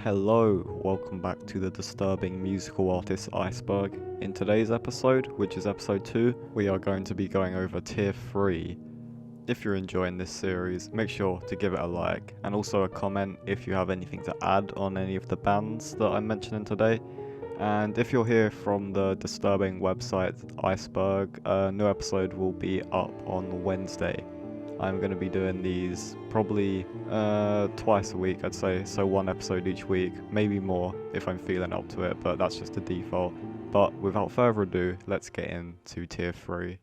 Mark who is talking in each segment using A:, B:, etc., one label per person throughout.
A: Hello, welcome back to the disturbing musical artist Iceberg. In today's episode, which is episode 2, we are going to be going over tier 3. If you're enjoying this series, make sure to give it a like and also a comment if you have anything to add on any of the bands that I'm mentioning today. And if you're here from the disturbing website Iceberg, a new episode will be up on Wednesday. I'm going to be doing these probably twice a week, I'd say, so one episode each week, maybe more if I'm feeling up to it, but that's just the default. But without further ado, let's get into tier 3.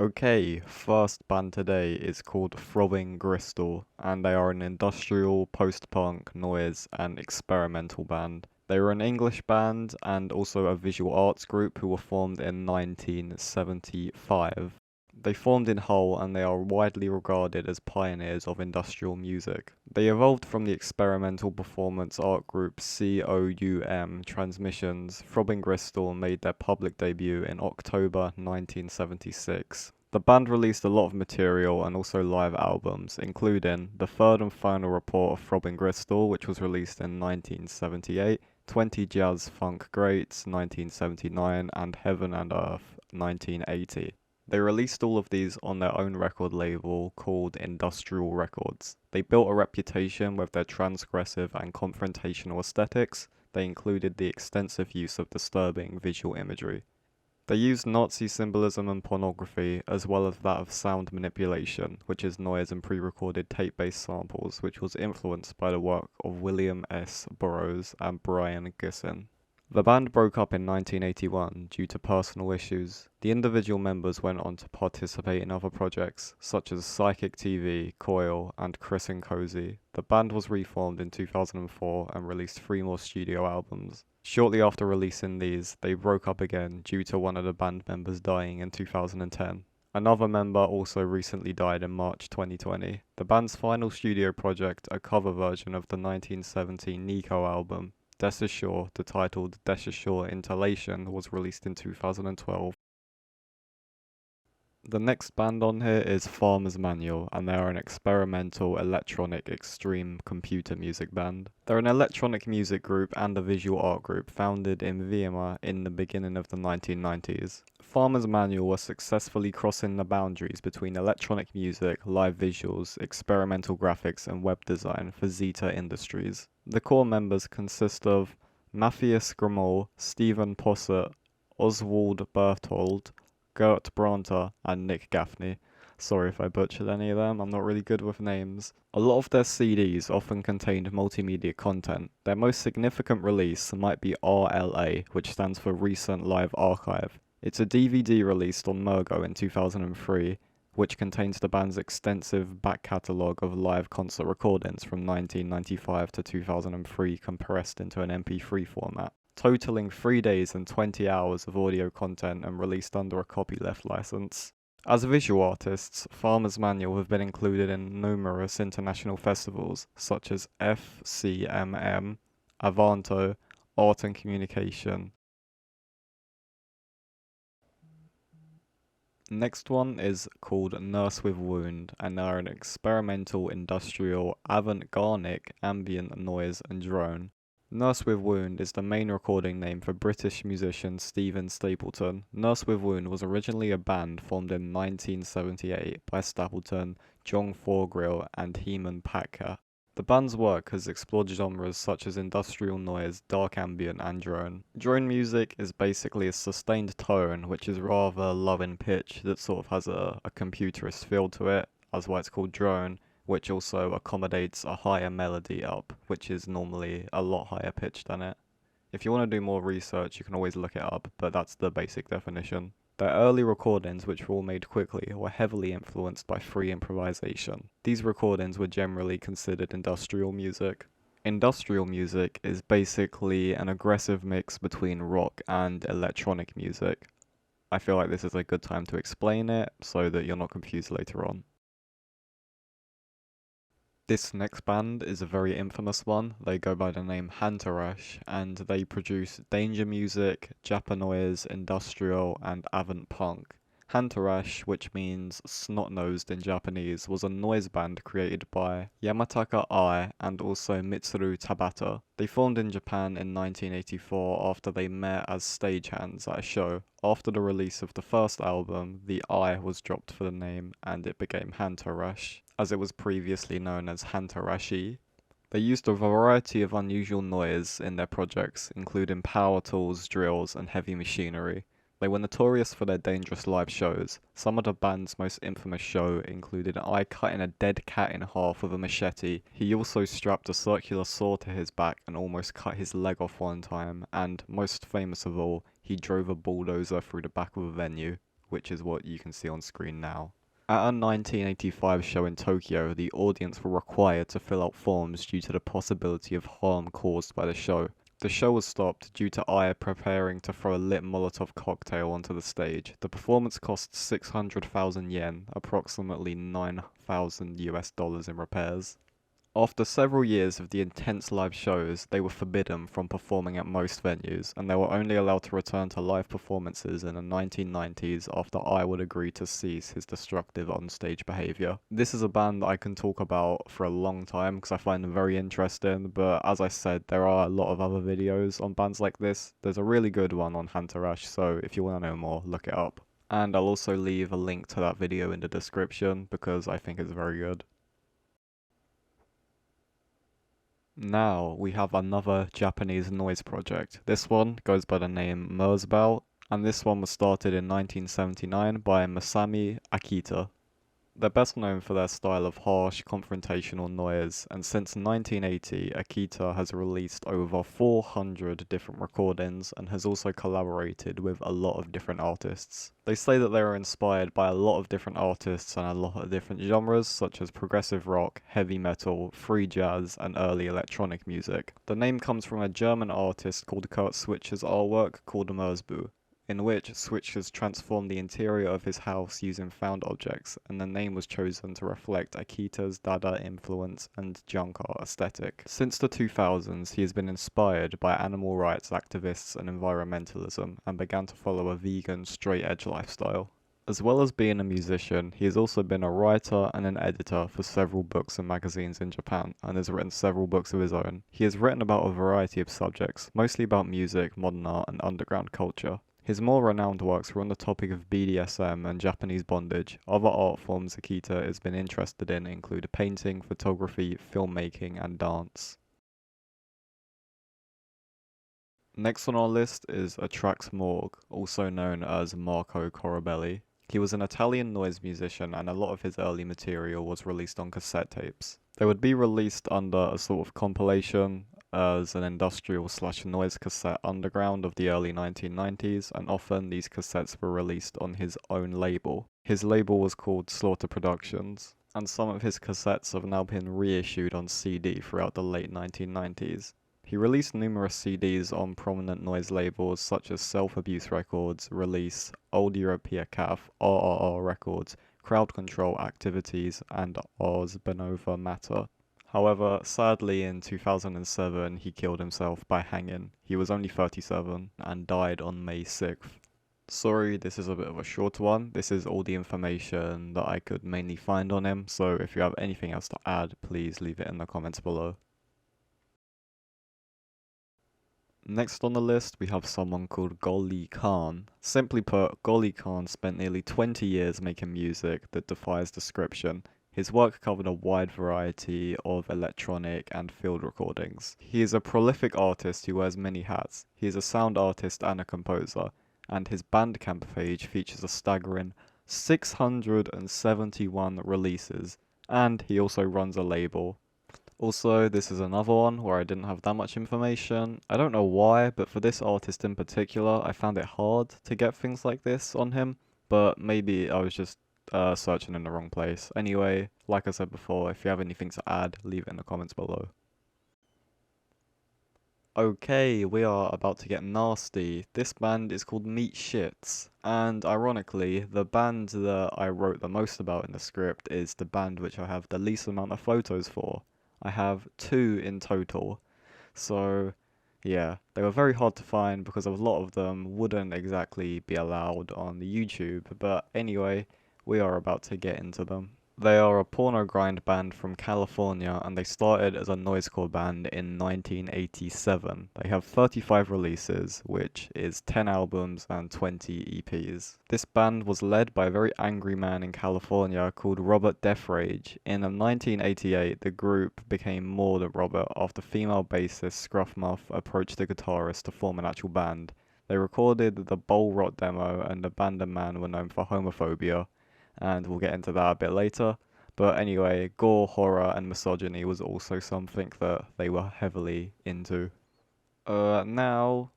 A: Okay, first band today is called Throbbing Gristle, and they are an industrial, post-punk, noise, and experimental band. They were an English band and also a visual arts group who were formed in 1975. They formed in Hull and they are widely regarded as pioneers of industrial music. They evolved from the experimental performance art group COUM Transmissions. Throbbing Gristle made their public debut in October 1976. The band released a lot of material and also live albums, including the third and final report of Throbbing Gristle, which was released in 1978, 20 Jazz Funk Greats 1979, and Heaven and Earth 1980. They released all of these on their own record label called Industrial Records. They built a reputation with their transgressive and confrontational aesthetics. They included the extensive use of disturbing visual imagery. They used Nazi symbolism and pornography, as well as that of sound manipulation, which is noise and pre-recorded tape-based samples, which was influenced by the work of William S. Burroughs and Brian Gissin. The band broke up in 1981 due to personal issues. The individual members went on to participate in other projects, such as Psychic TV, Coil, and Chris and Cozy. The band was reformed in 2004 and released 3 more studio albums. Shortly after releasing these, they broke up again due to one of the band members dying in 2010. Another member also recently died in March 2020. The band's final studio project, a cover version of the 1970 Nico album, Desashore, the titled Desashore Interlation, was released in 2012. The next band on here is Farmer's Manual, and they are an experimental electronic extreme computer music band. They're an electronic music group and a visual art group founded in Weimar in the beginning of the 1990s. Farmer's Manual was successfully crossing the boundaries between electronic music, live visuals, experimental graphics, and web design for Zeta Industries. The core members consist of Matthias Grimmel, Stephen Posset, Oswald Berthold, Gert Branter, and Nick Gaffney. Sorry if I butchered any of them, I'm not really good with names. A lot of their CDs often contained multimedia content. Their most significant release might be RLA, which stands for Recent Live Archive. It's a DVD released on Mergo in 2003, which contains the band's extensive back catalogue of live concert recordings from 1995 to 2003 compressed into an MP3 format, totaling 3 days and 20 hours of audio content and released under a copyleft license. As visual artists, Farmer's Manual have been included in numerous international festivals such as FCMM, Avanto, Art and Communication. Next one is called Nurse with Wound, and they are an experimental, industrial, avant-garde, ambient noise and drone. Nurse with Wound is the main recording name for British musician Stephen Stapleton. Nurse with Wound was originally a band formed in 1978 by Stapleton, John Forgrill, and Heman Patka. The band's work has explored genres such as industrial noise, dark ambient, and drone. Drone music is basically a sustained tone which is rather low in pitch that sort of has a computerist feel to it, that's why it's called drone, which also accommodates a higher melody up, which is normally a lot higher pitched than it. If you want to do more research, you can always look it up, but that's the basic definition. Their early recordings, which were all made quickly, were heavily influenced by free improvisation. These recordings were generally considered industrial music. Industrial music is basically an aggressive mix between rock and electronic music. I feel like this is a good time to explain it, so that you're not confused later on. This next band is a very infamous one. They go by the name Hantaresh, and they produce danger music, Japanoise, industrial, and avant punk. Hantaresh, which means snot-nosed in Japanese, was a noise band created by Yamataka Ai and also Mitsuru Tabata. They formed in Japan in 1984 after they met as stagehands at a show. After the release of the first album, the I was dropped for the name and it became Hantaresh, as it was previously known as Hantareshi. They used a variety of unusual noise in their projects, including power tools, drills, and heavy machinery. They were notorious for their dangerous live shows. Some of the band's most infamous show included I cutting a dead cat in half with a machete. He also strapped a circular saw to his back and almost cut his leg off one time, and most famous of all, he drove a bulldozer through the back of a venue, which is what you can see on screen now. At a 1985 show in Tokyo, the audience were required to fill out forms due to the possibility of harm caused by the show. The show was stopped due to Aya preparing to throw a lit Molotov cocktail onto the stage. The performance cost 600,000 yen, approximately $9,000 in repairs. After several years of the intense live shows, they were forbidden from performing at most venues, and they were only allowed to return to live performances in the 1990s after I would agree to cease his destructive onstage behaviour. This is a band that I can talk about for a long time because I find them very interesting, but as I said, there are a lot of other videos on bands like this. There's a really good one on hantaresh, so if you want to know more, look it up. And I'll also leave a link to that video in the description because I think it's very good. Now we have another Japanese noise project. This one goes by the name Mechabel, and this one was started in 1979 by Masami Akita. They're best known for their style of harsh, confrontational noise, and since 1980, Akita has released over 400 different recordings and has also collaborated with a lot of different artists. They say that they are inspired by a lot of different artists and a lot of different genres, such as progressive rock, heavy metal, free jazz, and early electronic music. The name comes from a German artist called Kurt Switcher's artwork called Mechabel, in which Switchers transformed the interior of his house using found objects, and the name was chosen to reflect Akita's Dada influence and junk art aesthetic. Since the 2000s, he has been inspired by animal rights activists and environmentalism, and began to follow a vegan, straight-edge lifestyle. As well as being a musician, he has also been a writer and an editor for several books and magazines in Japan, and has written several books of his own. He has written about a variety of subjects, mostly about music, modern art, and underground culture. His more renowned works were on the topic of BDSM and Japanese bondage. Other art forms Akita has been interested in include painting, photography, filmmaking, and dance. Next on our list is Atrax, also known as Marco Corabelli. He was an Italian noise musician, and a lot of his early material was released on cassette tapes. They would be released under a sort of compilation as an industrial/noise cassette underground of the early 1990s, and often these cassettes were released on his own label. His label was called Slaughter Productions, and some of his cassettes have now been reissued on CD throughout the late 1990s. He released numerous CDs on prominent noise labels such as Self Abuse Records, Release, Old Europea Calf, RRR Records, Crowd Control Activities, and Ars Benova Matter. However, sadly in 2007 he killed himself by hanging. He was only 37 and died on May 6th. Sorry, this is a bit of a short one. This is all the information that I could mainly find on him, so if you have anything else to add, please leave it in the comments below. Next on the list, we have someone called Golly Khan. Simply put, Golly Khan spent nearly 20 years making music that defies description. His work covered a wide variety of electronic and field recordings. He is a prolific artist who wears many hats. He is a sound artist and a composer, and his Bandcamp page features a staggering 671 releases, and he also runs a label. Also, this is another one where I didn't have that much information. I don't know why, but for this artist in particular, I found it hard to get things like this on him, but maybe I was just searching in the wrong place. Anyway, like I said before, if you have anything to add, leave it in the comments below. Okay, we are about to get nasty. This band is called Meat Shits, and ironically, the band that I wrote the most about in the script is the band which I have the least amount of photos for. I have 2 in total. So Yeah, they were very hard to find because a lot of them wouldn't exactly be allowed on the YouTube, but anyway, we are about to get into them. They are a porno grind band from California and they started as a noisecore band in 1987. They have 35 releases, which is 10 albums and 20 EPs. This band was led by a very angry man in California called Robert Deathrage. In 1988, the group became more than Robert after female bassist Scruffmuff approached the guitarist to form an actual band. They recorded the Bowl Rot demo and the band and man were known for homophobia, and we'll get into that a bit later. But anyway, gore, horror, and misogyny was also something that they were heavily into. Now,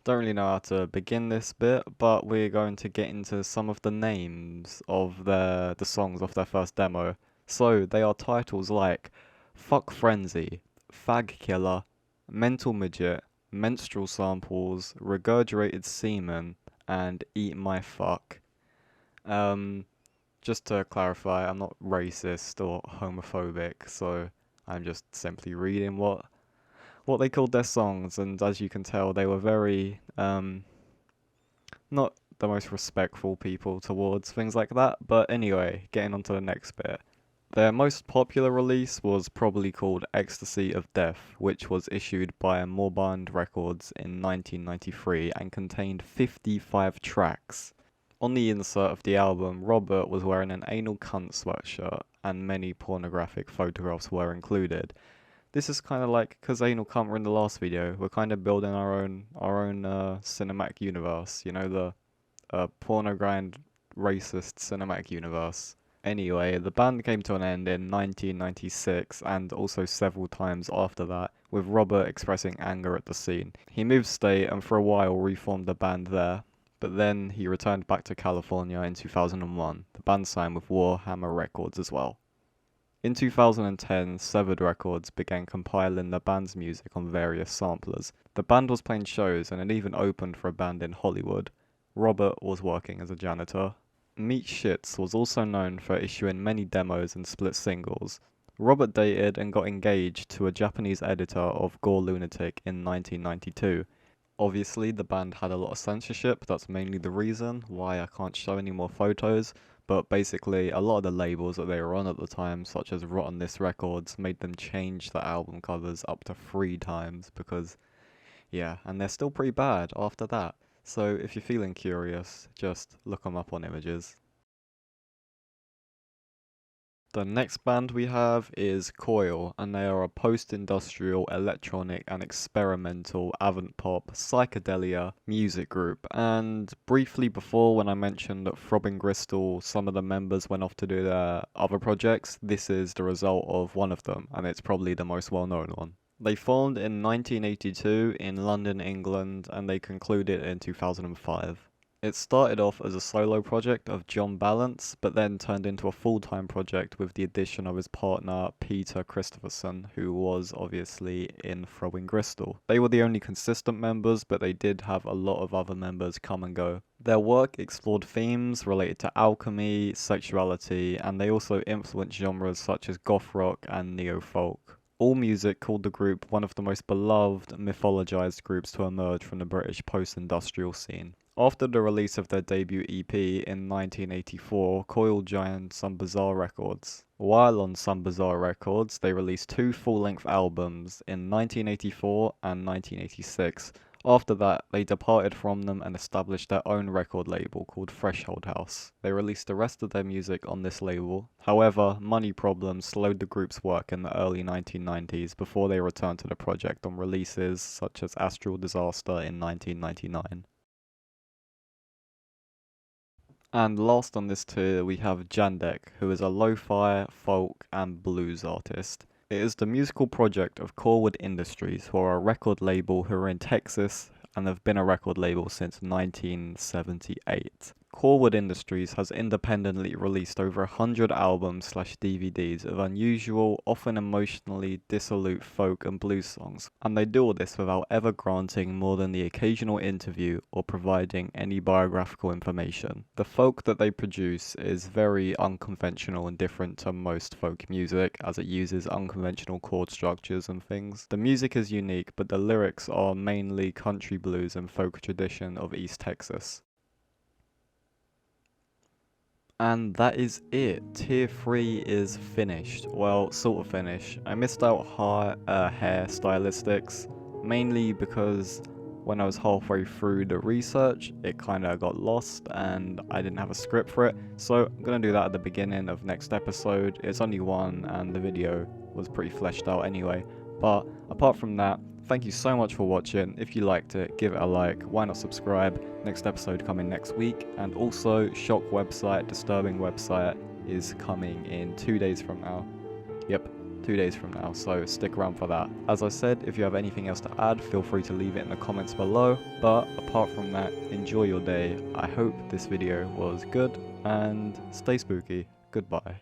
A: don't really know how to begin this bit, but we're going to get into some of the names of the songs off their first demo. So they are titles like Fuck Frenzy, Fag Killer, Mental Midget, Menstrual Samples, Regurgitated Semen, and Eat My Fuck. Just to clarify, I'm not racist or homophobic, so I'm just simply reading what they called their songs, and as you can tell, they were very not the most respectful people towards things like that. But anyway, getting on to the next bit. Their most popular release was probably called Ecstasy of Death, which was issued by Morband Records in 1993 and contained 55 tracks. On the insert of the album, Robert was wearing an anal cunt sweatshirt, and many pornographic photographs were included. This is kind of like, because anal cunt were in the last video, we're kind of building our own cinematic universe, you know, the porno grind racist cinematic universe. Anyway, the band came to an end in 1996 and also several times after that, with Robert expressing anger at the scene. He moved state and for a while reformed the band there, but then he returned back to California in 2001. The band signed with Warhammer Records as well. In 2010, Severed Records began compiling the band's music on various samplers. The band was playing shows and it even opened for a band in Hollywood. Robert was working as a janitor. Meat Shits was also known for issuing many demos and split singles. Robert dated and got engaged to a Japanese editor of Gore Lunatic in 1992. Obviously, the band had a lot of censorship, that's mainly the reason why I can't show any more photos, but basically a lot of the labels that they were on at the time, such as Rotten This Records, made them change the album covers up to 3 times because, yeah, and they're still pretty bad after that. So if you're feeling curious, just look them up on images. The next band we have is Coil, and they are a post-industrial, electronic and experimental avant-pop psychedelia music group. And briefly before, when I mentioned that Throbbing Gristle, some of the members went off to do their other projects, this is the result of one of them, and it's probably the most well-known one. They formed in 1982 in London, England, and they concluded in 2005. It started off as a solo project of John Balance, but then turned into a full-time project with the addition of his partner Peter Christopherson, who was obviously in Throbbing Gristle. They were the only consistent members, but they did have a lot of other members come and go. Their work explored themes related to alchemy, sexuality, and they also influenced genres such as goth rock and neo-folk. AllMusic called the group one of the most beloved, mythologized groups to emerge from the British post-industrial scene. After the release of their debut EP in 1984, Coil joined Some Bizarre Records. While on Some Bizarre Records, they released 2 full-length albums in 1984 and 1986. After that, they departed from them and established their own record label called Threshold House. They released the rest of their music on this label. However, money problems slowed the group's work in the early 1990s before they returned to the project on releases such as Astral Disaster in 1999. And last on this tier, we have Jandeck, who is a lo-fi, folk, and blues artist. It is the musical project of Corwood Industries, who are a record label who are in Texas and have been a record label since 1978. Corwood Industries has independently released over 100 albums/DVDs of unusual, often emotionally dissolute folk and blues songs, and they do all this without ever granting more than the occasional interview or providing any biographical information. The folk that they produce is very unconventional and different to most folk music, as it uses unconventional chord structures and things. The music is unique, but the lyrics are mainly country blues and folk tradition of East Texas. And that is it. Tier 3 is finished. Well, sort of finished. I missed out hair stylistics, mainly because when I was halfway through the research, it kind of got lost and I didn't have a script for it. So I'm going to do that at the beginning of next episode. It's only one and the video was pretty fleshed out anyway. But apart from that, thank you so much for watching. If you liked it, give it a like. Why not subscribe? Next episode coming next week. And also, shock website, disturbing website is coming in 2 days from now. Yep, 2 days from now, so stick around for that. As I said, if you have anything else to add, feel free to leave it in the comments below. But apart from that, enjoy your day. I hope this video was good and stay spooky. Goodbye.